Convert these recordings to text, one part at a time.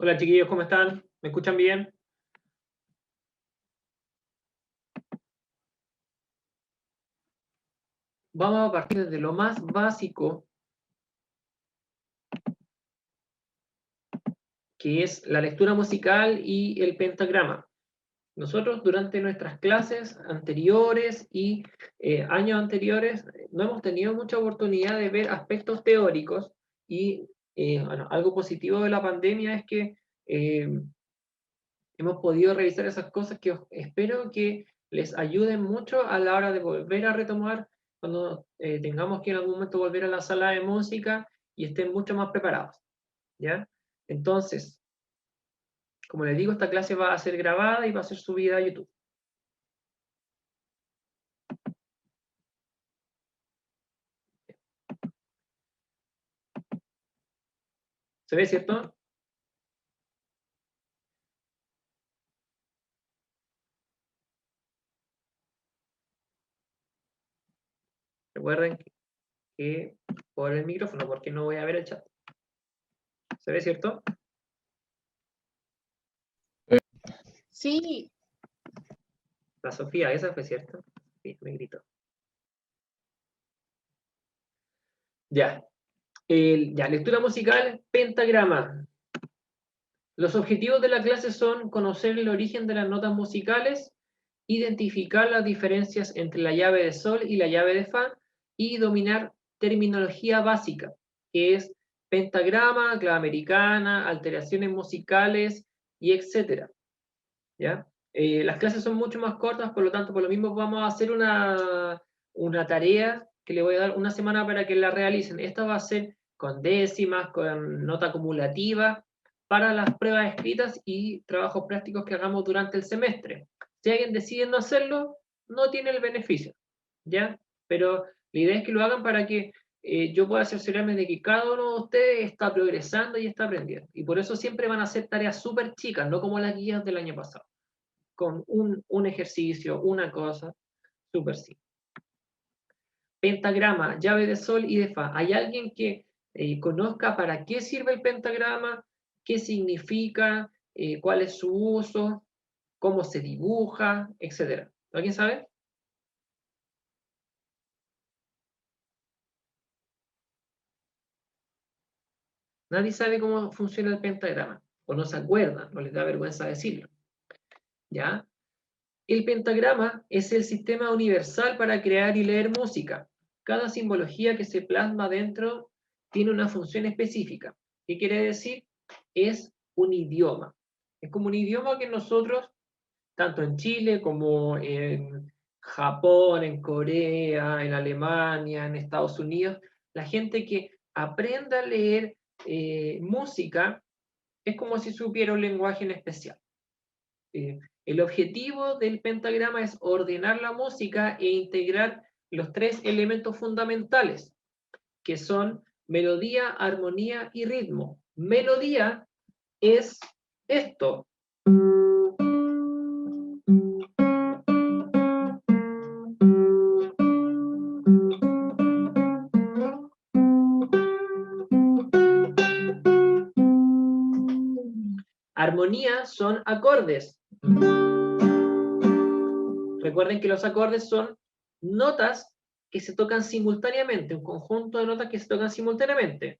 Hola chiquillos, ¿cómo están? ¿Me escuchan bien? Vamos a partir desde lo más básico, que es la lectura musical y el pentagrama. Nosotros durante nuestras clases anteriores y años anteriores no hemos tenido mucha oportunidad de ver aspectos teóricos y bueno, algo positivo de la pandemia es que hemos podido revisar esas cosas que espero que les ayuden mucho a la hora de volver a retomar cuando tengamos que en algún momento volver a la sala de música y estén mucho más preparados, ¿ya? Entonces, como les digo, esta clase va a ser grabada y va a ser subida a YouTube. ¿Se ve, cierto? Recuerden que por el micrófono, porque no voy a ver el chat. ¿Se ve, cierto? Sí. La Sofía, esa fue cierto. Sí, me gritó. Ya. Ya, lectura musical, pentagrama. Los objetivos de la clase son conocer el origen de las notas musicales, identificar las diferencias entre la llave de sol y la llave de fa y dominar terminología básica, que es pentagrama, clave americana, alteraciones musicales y etcétera. ¿Ya? Las clases son mucho más cortas, por lo tanto, por lo mismo vamos a hacer una tarea que le voy a dar una semana para que la realicen. Esta va a ser con décimas, con nota acumulativa, para las pruebas escritas y trabajos prácticos que hagamos durante el semestre. Si alguien decide no hacerlo, no tiene el beneficio, ¿ya? Pero la idea es que lo hagan para que yo pueda cerciorarme de que cada uno de ustedes está progresando y está aprendiendo. Y por eso siempre van a ser tareas súper chicas, no como las guías del año pasado. Con un ejercicio, una cosa, súper simple. Pentagrama, llave de sol y de fa. ¿Hay alguien que conozca para qué sirve el pentagrama? ¿Qué significa? ¿Cuál es su uso? ¿Cómo se dibuja? Etcétera. ¿Alguien sabe? Nadie sabe cómo funciona el pentagrama. O no se acuerda, no les da vergüenza decirlo. ¿Ya? El pentagrama es el sistema universal para crear y leer música. Cada simbología que se plasma dentro tiene una función específica. ¿Qué quiere decir? Es un idioma. Es como un idioma que nosotros, tanto en Chile como en Japón, en Corea, en Alemania, en Estados Unidos, la gente que aprenda a leer música es como si supiera un lenguaje en especial. El objetivo del pentagrama es ordenar la música e integrar los tres elementos fundamentales, que son melodía, armonía y ritmo. Melodía es esto. Armonía son acordes. Recuerden que los acordes son notas que se tocan simultáneamente, un conjunto de notas que se tocan simultáneamente.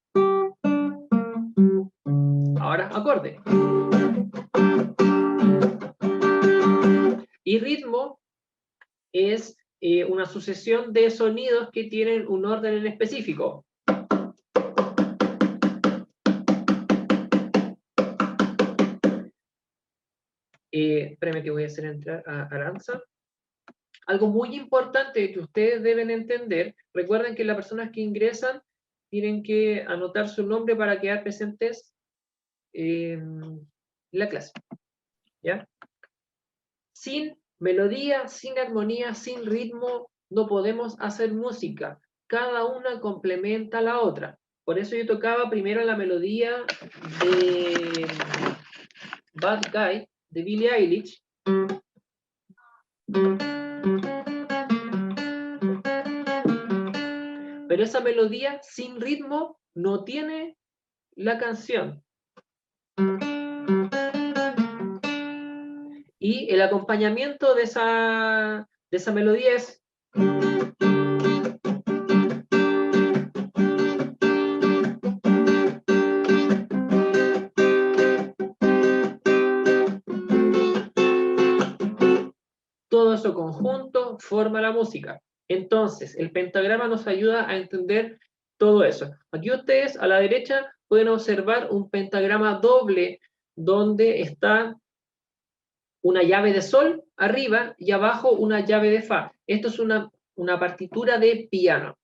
Ahora, acorde. Y ritmo es una sucesión de sonidos que tienen un orden en específico. Espérame que voy a hacer entrar a Aranza. Algo muy importante que ustedes deben entender, recuerden que las personas que ingresan tienen que anotar su nombre para quedar presentes en la clase. ¿Ya? Sin melodía, sin armonía, sin ritmo, no podemos hacer música. Cada una complementa a la otra. Por eso yo tocaba primero la melodía de Bad Guy, de Billie Eilish. Pero esa melodía sin ritmo no tiene la canción. Y el acompañamiento de esa melodía es... Todo eso conjunto forma la música. Entonces, el pentagrama nos ayuda a entender todo eso. Aquí ustedes a la derecha pueden observar un pentagrama doble donde está una llave de sol arriba y abajo una llave de fa. Esto es una partitura de piano.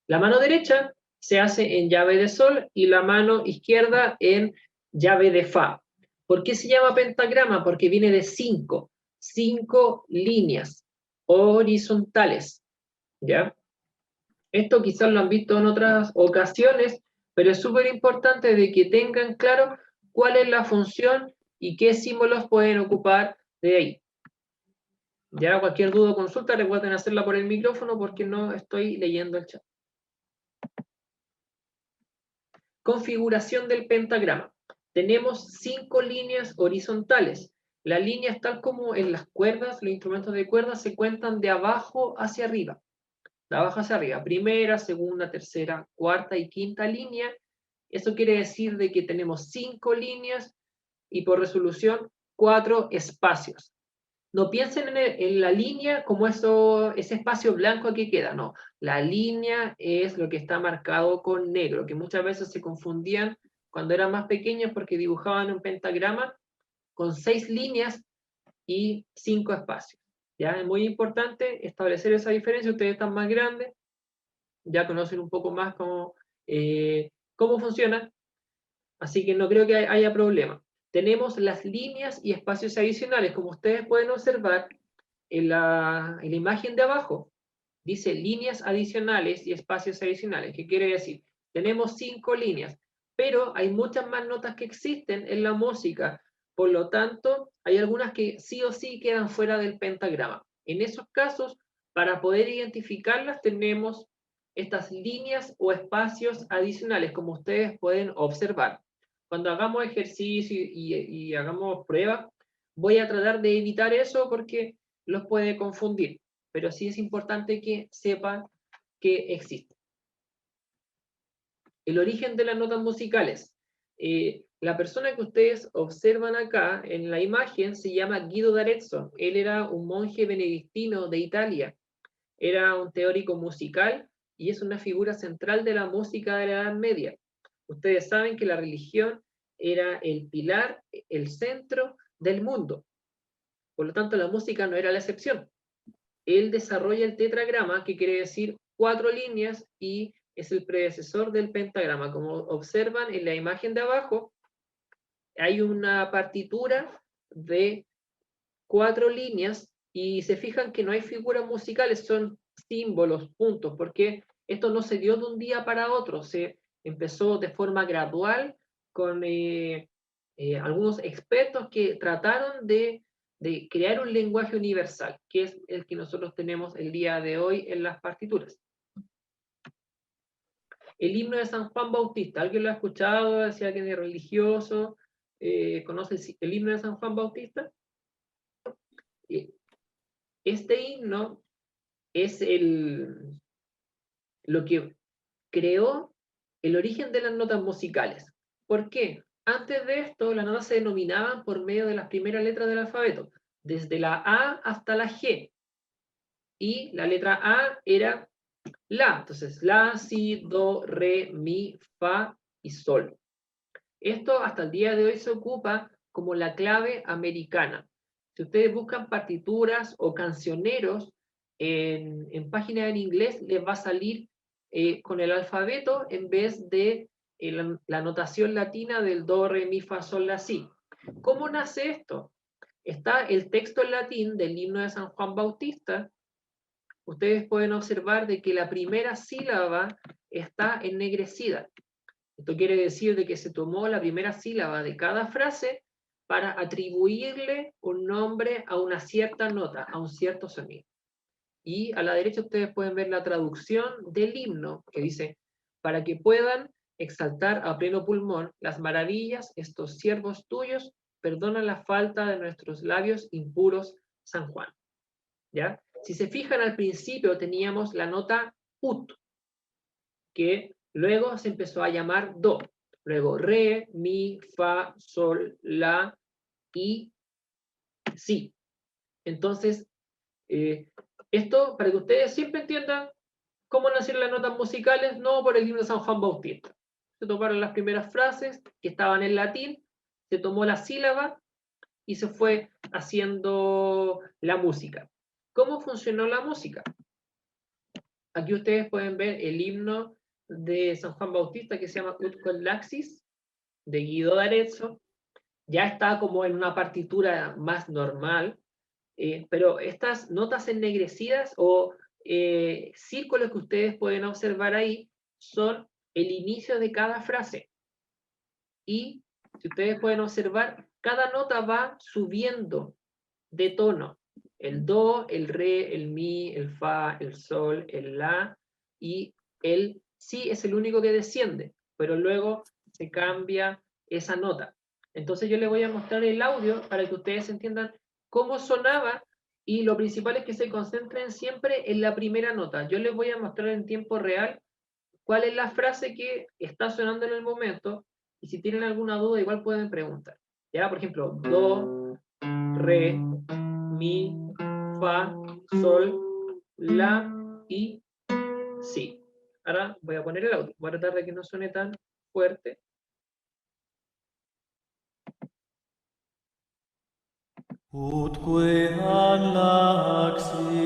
La mano derecha se hace en llave de sol y la mano izquierda en llave de fa. ¿Por qué se llama pentagrama? Porque viene de 5 líneas horizontales, ¿ya? Esto quizás lo han visto en otras ocasiones, pero es súper importante de que tengan claro cuál es la función y qué símbolos pueden ocupar de ahí. Ya cualquier duda o consulta recuerden hacerla por el micrófono porque no estoy leyendo el chat. Configuración del pentagrama. Tenemos 5 líneas horizontales. Las líneas, tal como en las cuerdas, los instrumentos de cuerdas, se cuentan de abajo hacia arriba. De abajo hacia arriba. Primera, segunda, tercera, cuarta y quinta línea. Eso quiere decir de que tenemos 5 líneas y por resolución 4 espacios. No piensen en la línea como ese espacio blanco que queda, no. La línea es lo que está marcado con negro, que muchas veces se confundían cuando eran más pequeños porque dibujaban un pentagrama con 6 líneas y 5 espacios. ¿Ya? Es muy importante establecer esa diferencia. Ustedes están más grandes, ya conocen un poco más cómo funciona, así que no creo que haya problema. Tenemos las líneas y espacios adicionales, como ustedes pueden observar, en la imagen de abajo dice líneas adicionales y espacios adicionales. ¿Qué quiere decir? Tenemos 5 líneas, pero hay muchas más notas que existen en la música. Por lo tanto, hay algunas que sí o sí quedan fuera del pentagrama. En esos casos, para poder identificarlas, tenemos estas líneas o espacios adicionales, como ustedes pueden observar. Cuando hagamos ejercicio y hagamos pruebas, voy a tratar de evitar eso porque los puede confundir, pero sí es importante que sepan que existe. El origen de las notas musicales. La persona que ustedes observan acá en la imagen se llama Guido d'Arezzo. Él era un monje benedictino de Italia. Era un teórico musical y es una figura central de la música de la Edad Media. Ustedes saben que la religión era el pilar, el centro del mundo. Por lo tanto, la música no era la excepción. Él desarrolla el tetragrama, que quiere decir 4 líneas, y es el predecesor del pentagrama. Como observan en la imagen de abajo, hay una partitura de 4 líneas, y se fijan que no hay figuras musicales, son símbolos, puntos, porque esto no se dio de un día para otro, se empezó de forma gradual con algunos expertos que trataron de crear un lenguaje universal, que es el que nosotros tenemos el día de hoy en las partituras. El himno de San Juan Bautista, ¿alguien lo ha escuchado? Si alguien es religioso, ¿conoce el himno de San Juan Bautista? Este himno es lo que creó el origen de las notas musicales. ¿Por qué? Antes de esto, las notas se denominaban por medio de las primeras letras del alfabeto, desde la A hasta la G. Y la letra A era la. Entonces, la, si, do, re, mi, fa y sol. Esto hasta el día de hoy se ocupa como la clave americana. Si ustedes buscan partituras o cancioneros en páginas en inglés, les va a salir con el alfabeto en vez de la notación latina del do, re, mi, fa, sol, la, si. ¿Cómo nace esto? Está el texto en latín del himno de San Juan Bautista. Ustedes pueden observar de que la primera sílaba está ennegrecida. Esto quiere decir de que se tomó la primera sílaba de cada frase para atribuirle un nombre a una cierta nota, a un cierto sonido. Y a la derecha ustedes pueden ver la traducción del himno, que dice, para que puedan exaltar a pleno pulmón las maravillas, estos siervos tuyos, perdona la falta de nuestros labios impuros, San Juan. ¿Ya? Si se fijan, al principio teníamos la nota ut, que luego se empezó a llamar do. Luego re, mi, fa, sol, la y si. Entonces, esto para que ustedes siempre entiendan cómo nacieron las notas musicales, no por el himno de San Juan Bautista. Se tomaron las primeras frases que estaban en latín, se tomó la sílaba y se fue haciendo la música. ¿Cómo funcionó la música? Aquí ustedes pueden ver el himno de San Juan Bautista que se llama Ut Quod Laxis, de Guido d'Arezzo. Ya está como en una partitura más normal, pero estas notas ennegrecidas o círculos que ustedes pueden observar ahí son el inicio de cada frase. Y si ustedes pueden observar, cada nota va subiendo de tono. El do, el re, el mi, el fa, el sol, el la y el si es el único que desciende, pero luego se cambia esa nota. Entonces yo les voy a mostrar el audio para que ustedes entiendan cómo sonaba y lo principal es que se concentren siempre en la primera nota. Yo les voy a mostrar en tiempo real cuál es la frase que está sonando en el momento y si tienen alguna duda igual pueden preguntar. Ya, por ejemplo, do, re, mi, fa, sol, la y si. Ahora voy a poner el audio. Voy a tratar de que no suene tan fuerte. Utque an laxis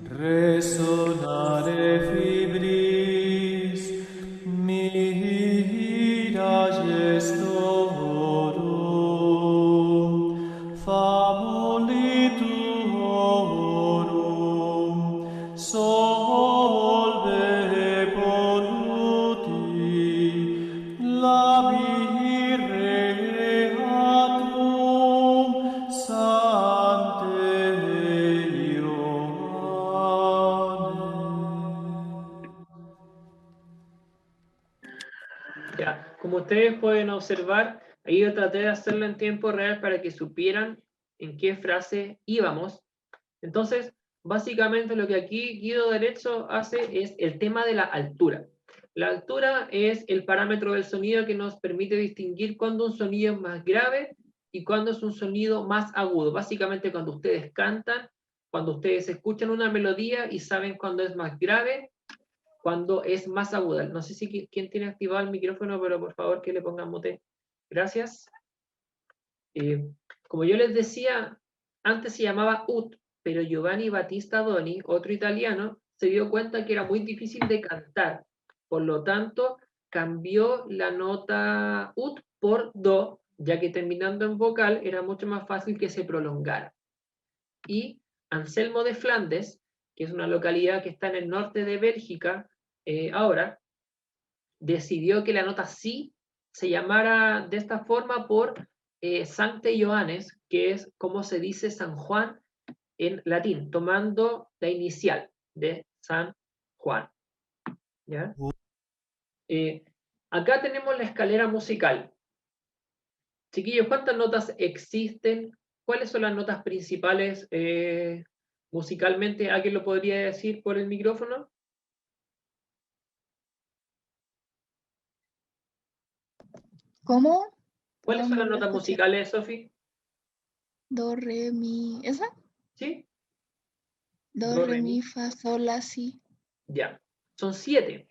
resonare fibris mira gestorum famolituorum solve polluti labireatum sante Ioanne. Ya, como ustedes pueden observar, ahí yo traté de hacerlo en tiempo real para que supieran en qué frase íbamos. Entonces, básicamente lo que aquí Guido d'Arezzo hace es el tema de la altura. La altura es el parámetro del sonido que nos permite distinguir cuándo un sonido es más grave y cuándo es un sonido más agudo. Básicamente cuando ustedes cantan, cuando ustedes escuchan una melodía y saben cuándo es más grave, cuando es más aguda. No sé si quién tiene activado el micrófono, pero por favor que le pongan mute. Gracias. Como yo les decía, antes se llamaba UT, pero Giovanni Battista Doni, otro italiano, se dio cuenta que era muy difícil de cantar. Por lo tanto, cambió la nota UT por Do, ya que terminando en vocal era mucho más fácil que se prolongara. Y Anselmo de Flandes, que es una localidad que está en el norte de Bélgica, ahora, decidió que la nota Si se llamara de esta forma por Sancte Ioannes, que es como se dice San Juan en latín, tomando la inicial de San Juan. ¿Ya? Acá tenemos la escalera musical. Chiquillos, ¿cuántas notas existen? ¿Cuáles son las notas principales musicalmente? ¿Alguien lo podría decir por el micrófono? ¿Cómo? ¿Cuáles Perdón, son no las lo notas escuché. musicales, Sofi? Do, re, mi. ¿Esa? ¿Sí? Do, Do, re, re, mi. mi, fa, sol, la, si. Ya. Son 7.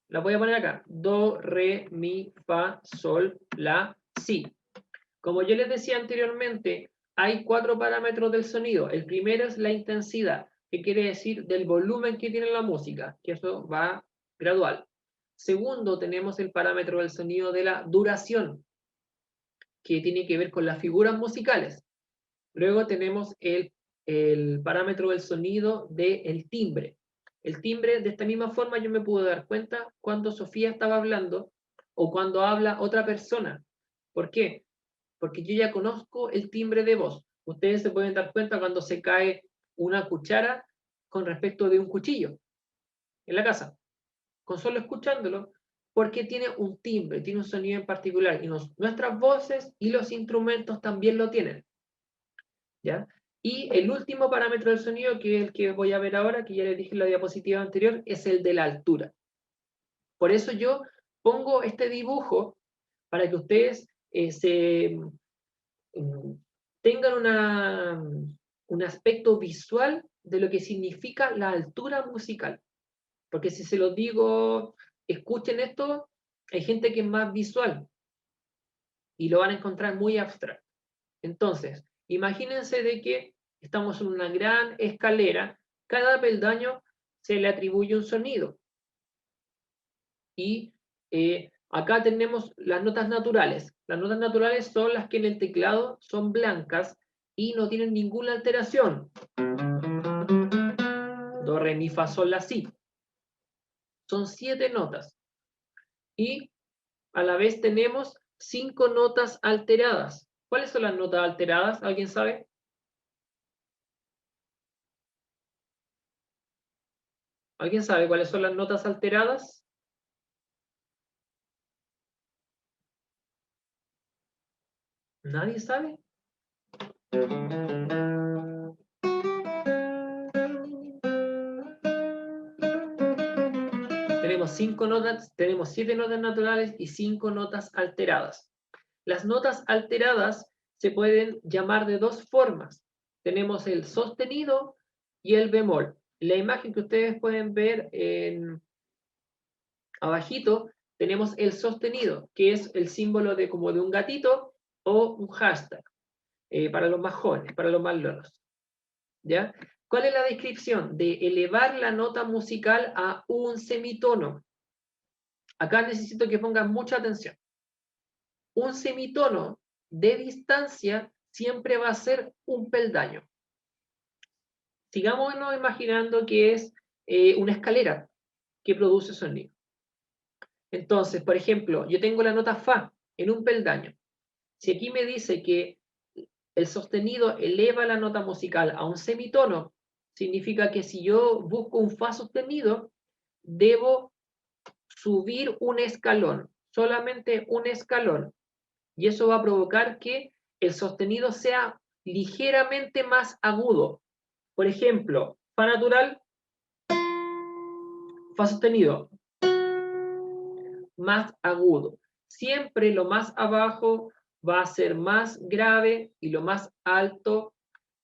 La voy a poner acá. Do, re, mi, fa, sol, la, si. Como yo les decía anteriormente, hay 4 parámetros del sonido. El primero es la intensidad, que quiere decir del volumen que tiene la música, que eso va gradual. Segundo, tenemos el parámetro del sonido de la duración, que tiene que ver con las figuras musicales. Luego tenemos el parámetro del sonido del timbre. El timbre, de esta misma forma, yo me puedo dar cuenta cuando Sofía estaba hablando o cuando habla otra persona. ¿Por qué? Porque yo ya conozco el timbre de voz. Ustedes se pueden dar cuenta cuando se cae una cuchara con respecto de un cuchillo en la casa. Con solo escuchándolo, porque tiene un timbre, tiene un sonido en particular, y nuestras voces y los instrumentos también lo tienen, ¿ya? Y el último parámetro del sonido, que es el que voy a ver ahora, que ya les dije en la diapositiva anterior, es el de la altura. Por eso yo pongo este dibujo para que ustedes tengan un aspecto visual de lo que significa la altura musical. Porque si se los digo, escuchen esto, hay gente que es más visual y lo van a encontrar muy abstracto. Entonces, imagínense de que estamos en una gran escalera, cada peldaño se le atribuye un sonido. Y acá tenemos las notas naturales. Las notas naturales son las que en el teclado son blancas y no tienen ninguna alteración. Do, re, mi, fa, sol, la, si. Son 7 notas. Y a la vez tenemos 5 notas alteradas. ¿Cuáles son las notas alteradas? ¿Alguien sabe? ¿Alguien sabe cuáles son las notas alteradas? ¿Nadie sabe? Tenemos 5 notas, tenemos 7 notas naturales y 5 notas alteradas. Las notas alteradas se pueden llamar de 2 formas. Tenemos el sostenido y el bemol. La imagen que ustedes pueden ver abajito, tenemos el sostenido, que es el símbolo de como de un gatito o un hashtag, para los más jóvenes, para los más loros. ¿Ya? ¿Cuál es la descripción? De elevar la nota musical a un semitono. Acá necesito que pongan mucha atención. Un semitono de distancia siempre va a ser un peldaño. Sigámonos imaginando que es una escalera que produce sonido. Entonces, por ejemplo, yo tengo la nota fa en un peldaño. Si aquí me dice que el sostenido eleva la nota musical a un semitono, significa que si yo busco un fa sostenido, debo subir un escalón, solamente un escalón. Y eso va a provocar que el sostenido sea ligeramente más agudo. Por ejemplo, fa natural, fa sostenido, más agudo. Siempre lo más abajo va a ser más grave y lo más alto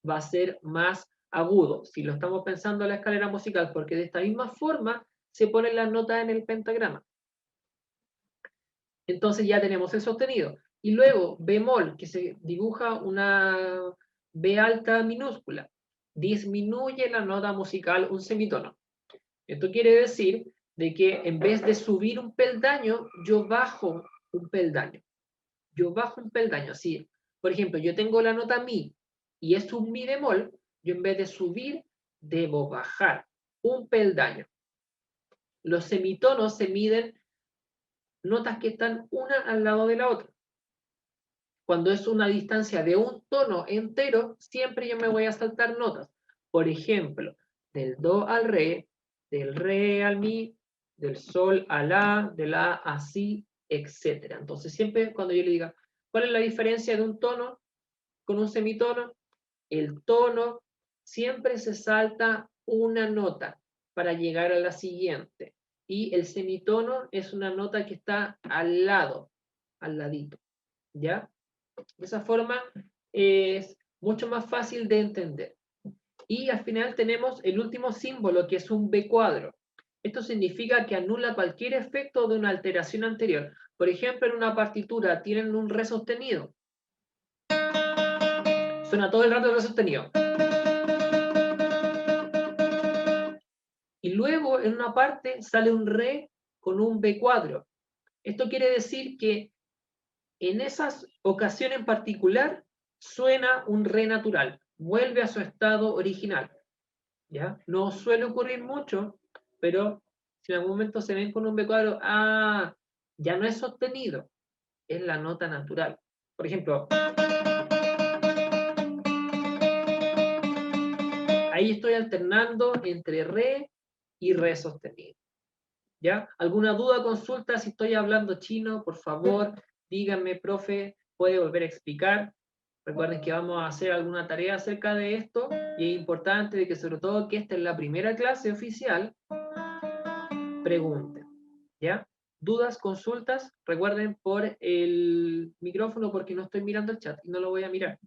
va a ser más agudo. Si lo estamos pensando en la escalera musical, porque de esta misma forma se ponen las notas en el pentagrama. Entonces ya tenemos el sostenido. Y luego bemol, que se dibuja una B alta minúscula. Disminuye la nota musical un semitono. Esto quiere decir de que en vez de subir un peldaño, yo bajo un peldaño. Yo bajo un peldaño. Sí. Por ejemplo, yo tengo la nota mi y es un mi bemol, yo en vez de subir, debo bajar un peldaño. Los semitonos se miden notas que están una al lado de la otra. Cuando es una distancia de un tono entero, siempre yo me voy a saltar notas. Por ejemplo, del do al re, del re al mi, del sol a la, de la a si, etc. Entonces siempre cuando yo le diga, ¿cuál es la diferencia de un tono con un semitono? El tono siempre se salta una nota para llegar a la siguiente. Y el semitono es una nota que está al lado, al ladito. ¿Ya? De esa forma es mucho más fácil de entender. Y al final tenemos el último símbolo, que es un B cuadro. Esto significa que anula cualquier efecto de una alteración anterior. Por ejemplo, en una partitura tienen un re sostenido. Suena todo el rato el re sostenido. Y luego en una parte sale un re con un B cuadro. Esto quiere decir que en esas ocasiones en particular suena un re natural, vuelve a su estado original. ¿Ya? No suele ocurrir mucho, pero si en algún momento se ven con un B cuadro, ya no es sostenido, es la nota natural. Por ejemplo, ahí estoy alternando entre re y re sostenido. ¿Ya? ¿Alguna duda, consulta? Si estoy hablando chino, por favor, díganme, profe, ¿puede volver a explicar? Recuerden que vamos a hacer alguna tarea acerca de esto y es importante de que sobre todo que esta es la primera clase oficial, pregunten, ¿ya? ¿Dudas, consultas? Recuerden por el micrófono porque no estoy mirando el chat y no lo voy a mirar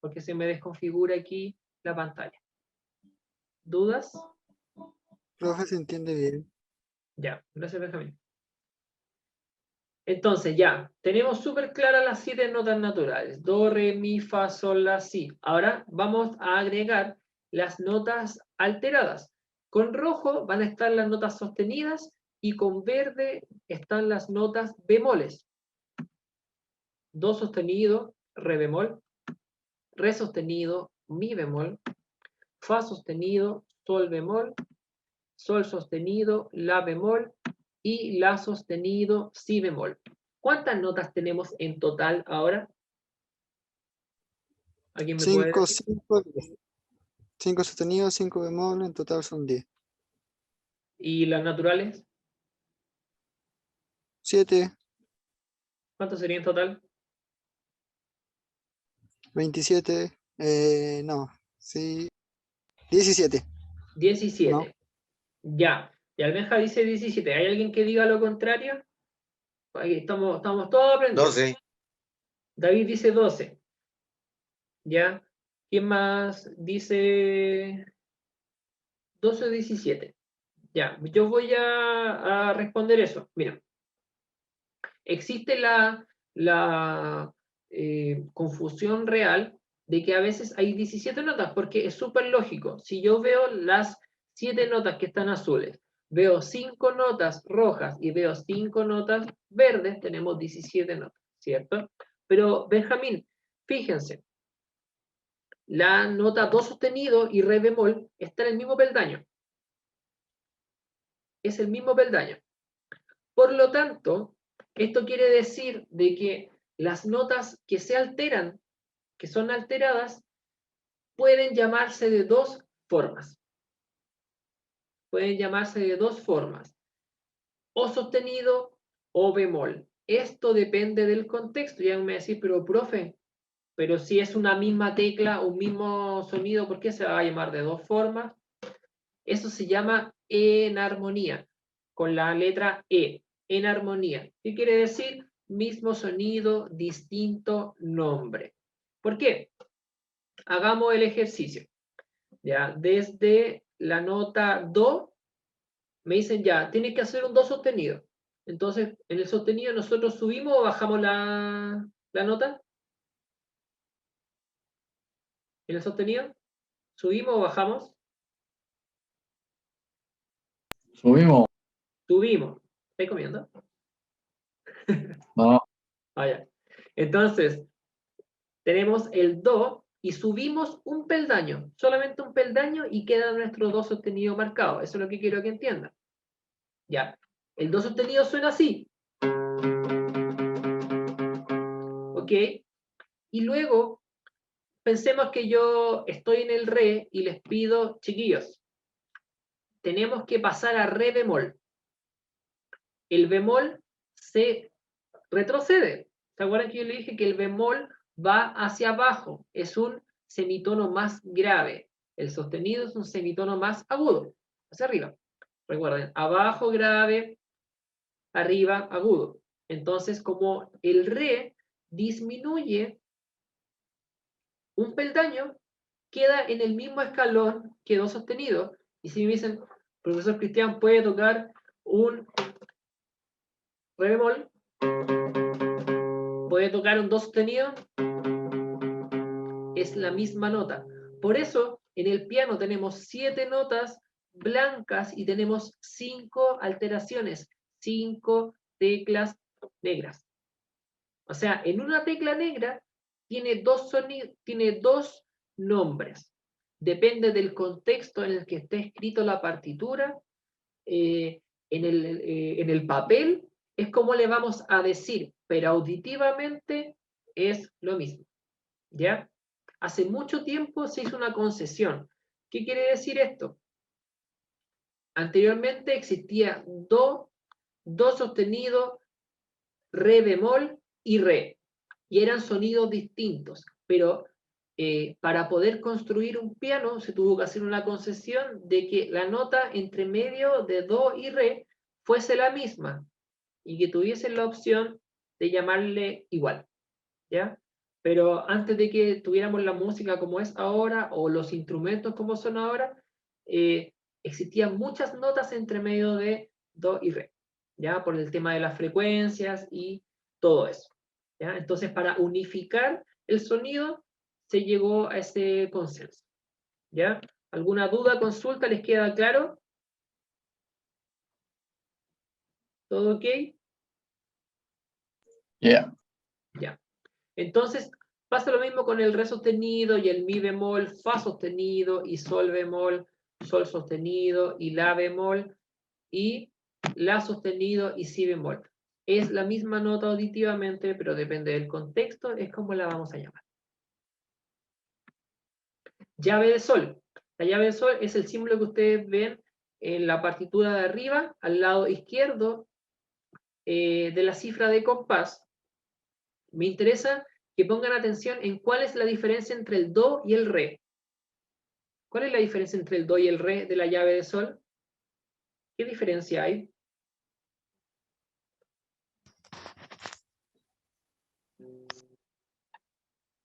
porque se me desconfigura aquí la pantalla. ¿Dudas? Profe, se entiende bien. Ya, gracias Benjamín. Entonces ya, tenemos súper claras las 7 notas naturales. Do, re, mi, fa, sol, la, si. Ahora vamos a agregar las notas alteradas. Con rojo van a estar las notas sostenidas y con verde están las notas bemoles. Do sostenido, re bemol, re sostenido, mi bemol, fa sostenido, sol bemol, sol sostenido, la bemol y la sostenido, si bemol. ¿Cuántas notas tenemos en total ahora? ¿Alguien me puede 5, decir? 5, 10. 5 sostenidos, 5 bemol, en total son 10. ¿Y las naturales? 7, ¿Cuántas serían en total? 27, no, sí, 17. 17. No. Ya. Y Almeja dice 17. ¿Hay alguien que diga lo contrario? Ahí estamos todos aprendiendo. 12. David dice 12. ¿Ya? ¿Quién más dice 12 o 17? Ya, yo voy a responder eso. Mira, existe la confusión real de que a veces hay 17 notas, porque es súper lógico. Si yo veo las 7 notas que están azules, veo 5 notas rojas y veo 5 notas verdes, tenemos 17 notas, ¿cierto? Pero, Benjamín, fíjense, la nota do sostenido y re bemol está en el mismo peldaño. Es el mismo peldaño. Por lo tanto, esto quiere decir de que las notas que se alteran, que son alteradas, pueden llamarse de dos formas. Pueden llamarse de dos formas. O sostenido o bemol. Esto depende del contexto. Ya me va a decir, pero profe, pero si es una misma tecla, un mismo sonido, ¿por qué se va a llamar de dos formas? Eso se llama enarmonía, con la letra E, enarmonía. ¿Qué quiere decir? Mismo sonido, distinto nombre. ¿Por qué? Hagamos el ejercicio. Ya, desde la nota do, me dicen ya, tienes que hacer un do sostenido. Entonces, en el sostenido nosotros subimos o bajamos la nota. En el sostenido, subimos o bajamos. Subimos. Subimos. ¿Estáis comiendo? No. Vaya. Entonces, tenemos el do y subimos un peldaño, solamente un peldaño y queda nuestro do sostenido marcado. Eso es lo que quiero que entiendan. Ya. El do sostenido suena así. ¿Ok? Y luego, pensemos que yo estoy en el re y les pido, chiquillos, tenemos que pasar a re bemol. El bemol se retrocede. ¿Se acuerdan que yo le dije que el bemol va hacia abajo? Es un semitono más grave. El sostenido es un semitono más agudo, hacia arriba. Recuerden, abajo grave, arriba agudo. Entonces, como el re disminuye un peldaño, queda en el mismo escalón que do sostenido. Y si me dicen, profesor Cristian, ¿puede tocar un re bemol? ¿Puede tocar un do sostenido? Es la misma nota. Por eso, en el piano tenemos 7 notas blancas y tenemos 5 alteraciones, 5 teclas negras. O sea, en una tecla negra tiene dos nombres. Depende del contexto en el que esté escrito la partitura. En el papel es como le vamos a decir, pero auditivamente es lo mismo. ¿Ya? Hace mucho tiempo se hizo una concesión. ¿Qué quiere decir esto? Anteriormente existía do do sostenido, re bemol y re. Y eran sonidos distintos, pero para poder construir un piano se tuvo que hacer una concesión de que la nota entre medio de do y re fuese la misma y que tuviesen la opción de llamarle igual, ¿ya? Pero antes de que tuviéramos la música como es ahora o los instrumentos como son ahora, existían muchas notas entre medio de do y re, ¿ya? Por el tema de las frecuencias y todo eso, ¿ya? Entonces, para unificar el sonido, se llegó a ese consenso, ¿ya? ¿Alguna duda, consulta? ¿Les queda claro? ¿Todo ok? Yeah. Ya. Entonces, pasa lo mismo con el re sostenido y el mi bemol, fa sostenido y sol bemol, sol sostenido y la bemol y la sostenido y si bemol. Es la misma nota auditivamente, pero depende del contexto, es como la vamos a llamar. Llave de sol. La llave de sol es el símbolo que ustedes ven en la partitura de arriba, al lado izquierdo de la cifra de compás. Me interesa que pongan atención en cuál es la diferencia entre el do y el re. ¿Cuál es la diferencia entre el do y el re de la llave de sol? ¿Qué diferencia hay?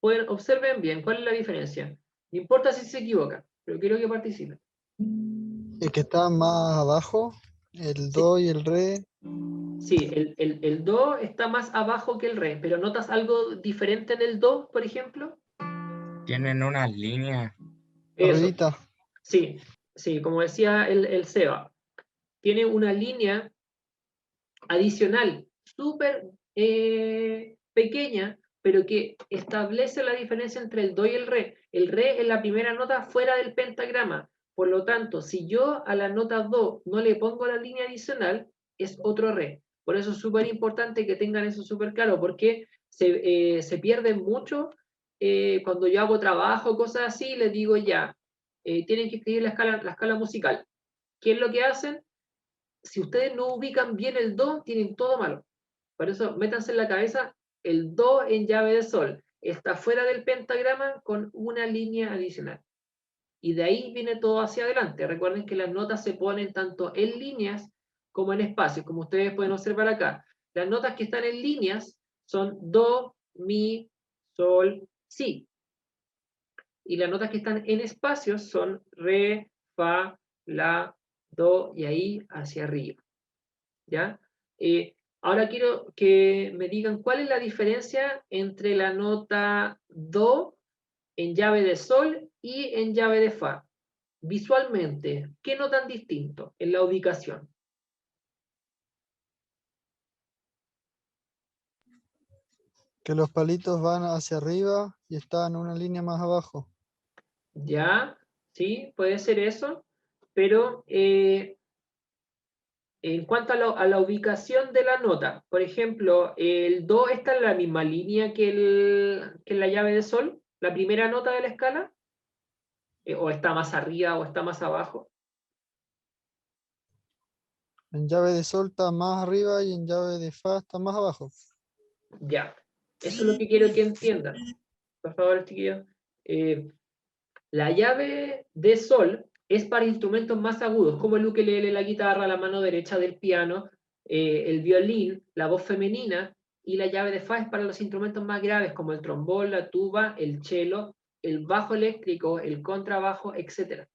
Observen bien, ¿cuál es la diferencia? No importa si se equivoca, pero quiero que participen. El que está más abajo, el Sí. do y el re. Sí, el do está más abajo que el re, pero ¿notas algo diferente en el do, por ejemplo? Tienen unas líneas. Eso, Arribita. sí, sí, como decía el Seba, tiene una línea adicional, súper pequeña, pero que establece la diferencia entre el do y el re. El re es la primera nota fuera del pentagrama. Por lo tanto, si yo a la nota do no le pongo la línea adicional, es otro re. Por eso es súper importante que tengan eso súper claro, porque se pierden mucho cuando yo hago trabajo, cosas así, les digo ya, tienen que escribir la escala musical. ¿Qué es lo que hacen? Si ustedes no ubican bien el do, tienen todo malo. Por eso, métanse en la cabeza, el do en llave de sol está fuera del pentagrama con una línea adicional. Y de ahí viene todo hacia adelante. Recuerden que las notas se ponen tanto en líneas como en espacios, como ustedes pueden observar acá. Las notas que están en líneas son do, mi, sol, si. Y las notas que están en espacios son re, fa, la, do y ahí hacia arriba. ¿Ya? Ahora quiero que me digan cuál es la diferencia entre la nota do en llave de sol y en llave de fa. Visualmente, ¿qué notan distinto en la ubicación? Que los palitos van hacia arriba y están una línea más abajo. ¿Ya? ¿Sí? Puede ser eso, pero en cuanto a la ubicación de la nota, por ejemplo, el do está en la misma línea que la llave de sol, la primera nota de la escala, o está más arriba o está más abajo. En llave de sol está más arriba y en llave de fa está más abajo. Ya, eso es lo que quiero que entiendan. Por favor, chiquillos. La llave de sol es para instrumentos más agudos, como el ukelele, la guitarra, la mano derecha del piano, el violín, la voz femenina, y la llave de fa es para los instrumentos más graves, como el trombón, la tuba, el cello, el bajo eléctrico, el contrabajo, etc.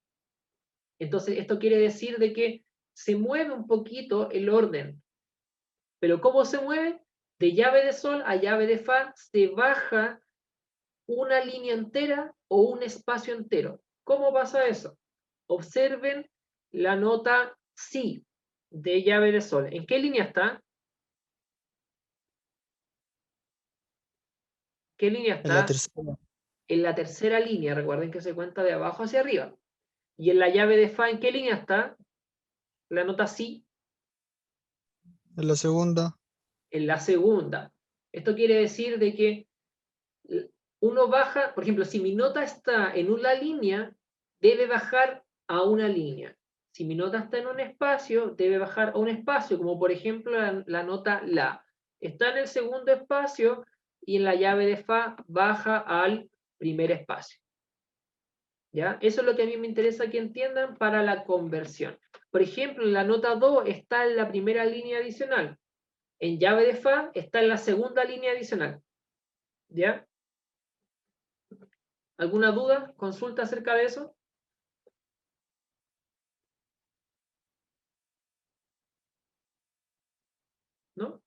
Entonces, esto quiere decir de que se mueve un poquito el orden. Pero ¿cómo se mueve? De llave de sol a llave de fa se baja una línea entera o un espacio entero. ¿Cómo pasa eso? Observen la nota si de llave de sol. ¿En qué línea está? ¿Qué línea En la está? tercera. En la tercera línea. Recuerden que se cuenta de abajo hacia arriba. ¿Y en la llave de fa en qué línea está? La nota si. En la segunda. En la segunda. Esto quiere decir de que uno baja, por ejemplo, si mi nota está en una línea, debe bajar a una línea. Si mi nota está en un espacio, debe bajar a un espacio, como por ejemplo la nota La. Está en el segundo espacio y en la llave de Fa baja al primer espacio. ¿Ya? Eso es lo que a mí me interesa que entiendan para la conversión. Por ejemplo, la nota Do está en la primera línea adicional. En llave de Fa está en la segunda línea adicional. ¿Ya? ¿Alguna duda? ¿Consulta acerca de eso? ¿No?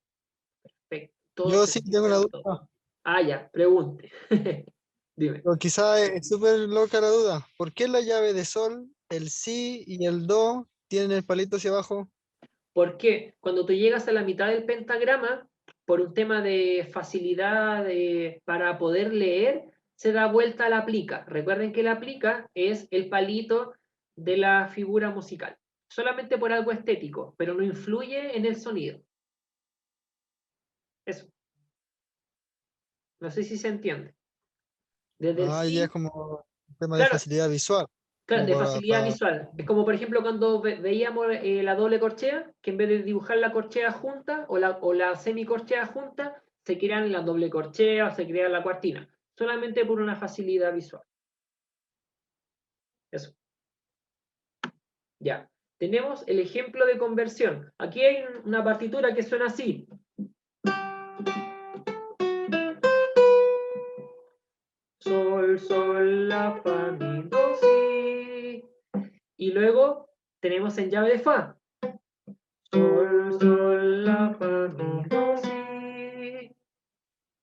Perfecto. Todo Yo se sí tengo una entiende todo. duda, Ah, ya, pregunte. Dime. pero quizá es súper loca la duda. ¿Por qué la llave de sol, el si y el do tienen el palito hacia abajo? Porque cuando tú llegas a la mitad del pentagrama, por un tema de facilidad para poder leer, se da vuelta a la plica. Recuerden que la plica es el palito de la figura musical. Solamente por algo estético, pero no influye en el sonido. Eso. No sé si se entiende. Desde el Ah, ya es sí, como un tema de claro, facilidad visual. claro, Como de facilidad visual. Es como, por ejemplo, cuando veíamos la doble corchea, que en vez de dibujar la corchea junta o la semicorchea junta, se crean la doble corchea o se crea la cuartina. Solamente por una facilidad visual. Eso. Ya. Tenemos el ejemplo de conversión. Aquí hay una partitura que suena así. Sol, sol, la, fa, mi, do, si. Y luego tenemos en llave de fa. Sol, sol, la, fa, mi, do, si.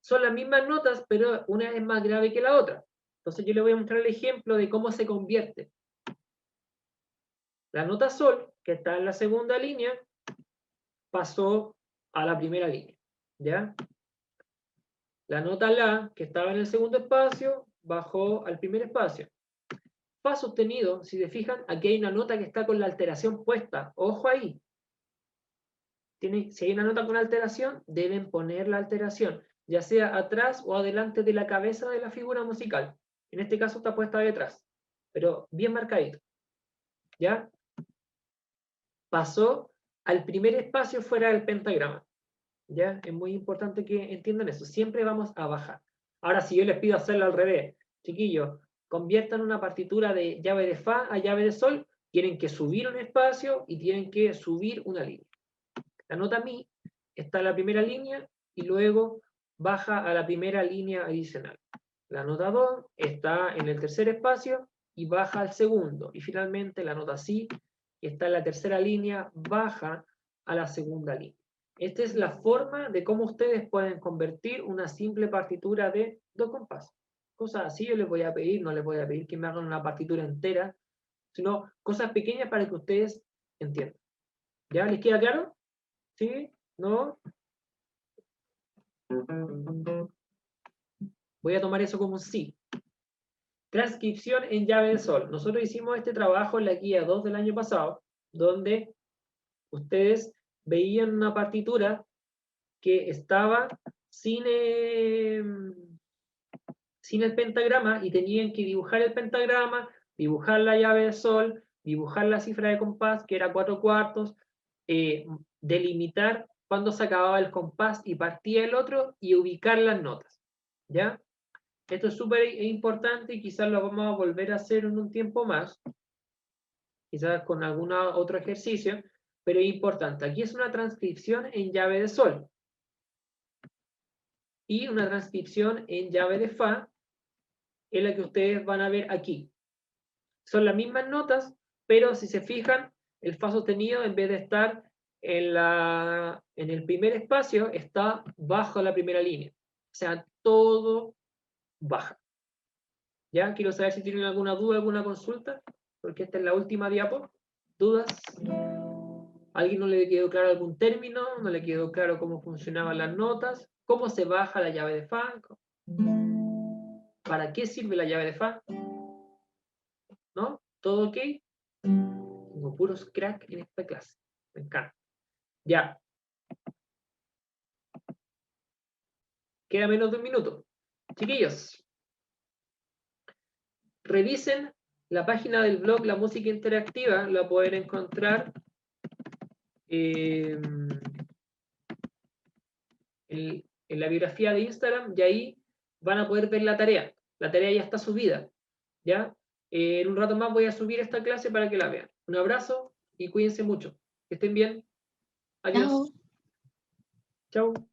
Son las mismas notas, pero una es más grave que la otra. Entonces yo le voy a mostrar el ejemplo de cómo se convierte. La nota sol, que está en la segunda línea, pasó a la primera línea. ¿Ya? La nota la, que estaba en el segundo espacio, bajó al primer espacio. Fa sostenido, si se fijan, aquí hay una nota que está con la alteración puesta. Ojo ahí. Si hay una nota con alteración, deben poner la alteración, ya sea atrás o adelante de la cabeza de la figura musical. En este caso está puesta detrás, pero bien marcadito. ¿Ya? Pasó al primer espacio fuera del pentagrama. ¿Ya? Es muy importante que entiendan eso. Siempre vamos a bajar. Ahora, si yo les pido hacerlo al revés, chiquillos, conviertan una partitura de llave de fa a llave de sol, tienen que subir un espacio y tienen que subir una línea. La nota mi está en la primera línea y luego baja a la primera línea adicional. La nota do está en el tercer espacio y baja al segundo. Y finalmente la nota si, que está en la tercera línea, baja a la segunda línea. Esta es la forma de cómo ustedes pueden convertir una simple partitura de do compás. Cosas así yo les voy a pedir, no les voy a pedir que me hagan una partitura entera, sino cosas pequeñas para que ustedes entiendan. ¿Ya? ¿Les queda claro? ¿Sí? ¿No? Voy a tomar eso como un sí. Transcripción en llave de sol. Nosotros hicimos este trabajo en la guía 2 del año pasado, donde ustedes veían una partitura que estaba sin el pentagrama y tenían que dibujar el pentagrama, dibujar la llave de sol, dibujar la cifra de compás, que era 4/4, delimitar cuándo se acababa el compás y partía el otro y ubicar las notas. ¿Ya? Esto es súper importante y quizás lo vamos a volver a hacer en un tiempo más, quizás con algún otro ejercicio, pero es importante. Aquí es una transcripción en llave de sol y una transcripción en llave de fa, es la que ustedes van a ver aquí. Son las mismas notas, pero si se fijan, el fa sostenido en vez de estar en el primer espacio, está bajo la primera línea. O sea, todo baja. ¿Ya? Quiero saber si tienen alguna duda, alguna consulta, porque esta es la última diapo. ¿Dudas? ¿A alguien no le quedó claro algún término? ¿No le quedó claro cómo funcionaban las notas? ¿Cómo se baja la llave de fa? ¿Para qué sirve la llave de fa? ¿No? ¿Todo ok? Tengo puros crack en esta clase. Me encanta. Ya. Queda menos de un minuto. Chiquillos, revisen la página del blog La Música Interactiva la pueden encontrar en la biografía de Instagram, y ahí van a poder ver la tarea. La tarea ya está subida, ¿ya? En un rato más voy a subir esta clase para que la vean. Un abrazo y cuídense mucho. Que estén bien. Adiós. Chao. Chau.